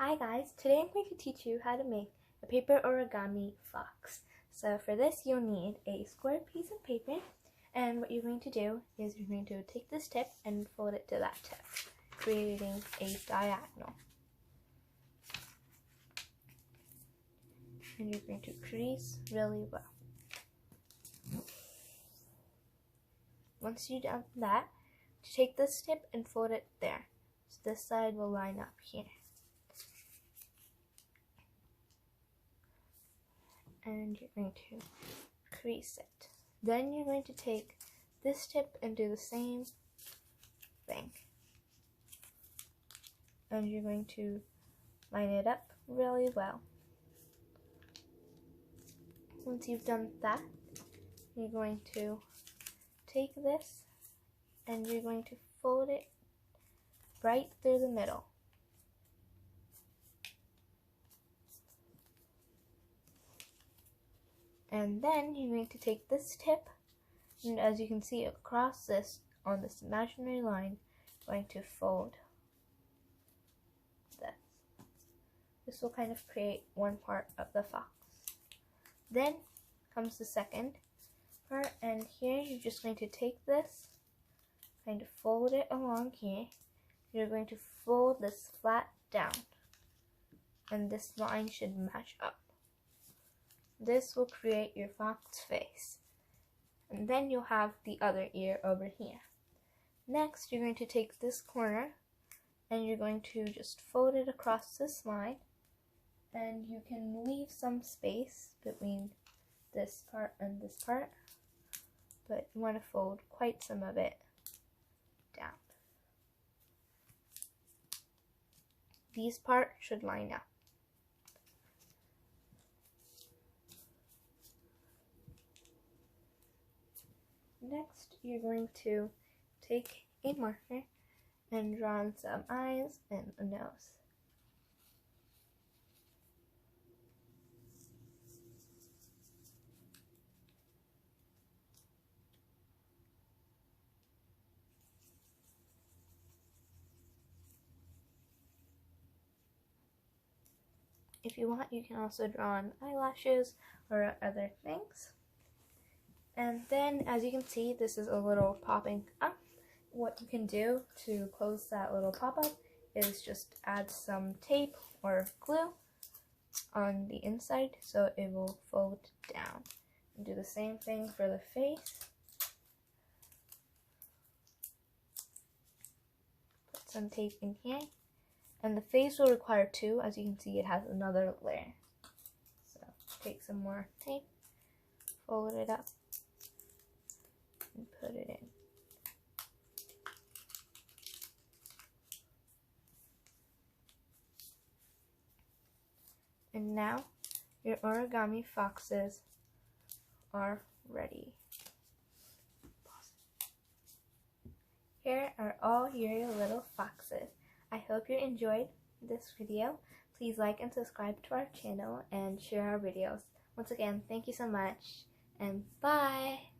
Hi guys, today I'm going to teach you how to make a paper origami fox. So for this you'll need a square piece of paper, and what you're going to do is you're going to take this tip and fold it to that tip, creating a diagonal. And you're going to crease really well. Once you've done that, take this tip and fold it there. So this side will line up here. And you're going to crease it. Then you're going to take this tip and do the same thing. And you're going to line it up really well. Once you've done that, you're going to take this and you're going to fold it right through the middle. And then you're going to take this tip, and as you can see across this, on this imaginary line, going to fold this. This will kind of create one part of the fox. Then comes the second part, and here you're just going to take this, kind of fold it along here. You're going to fold this flat down, and this line should match up. This will create your fox face. And then you'll have the other ear over here. Next, you're going to take this corner and you're going to just fold it across this line. And you can leave some space between this part and this part, but you want to fold quite some of it down. These parts should line up. Next, you're going to take a marker and draw on some eyes and a nose. If you want, you can also draw on eyelashes or other things. And then, as you can see, this is a little popping up. What you can do to close that little pop-up is just add some tape or glue on the inside so it will fold down. And do the same thing for the face. Put some tape in here. And the face will require two. As you can see, it has another layer. So take some more tape, fold it up, and put it in. And now your origami foxes are ready. Here are all your little foxes. I hope you enjoyed this video. Please like and subscribe to our channel and share our videos. Once again, thank you so much and bye!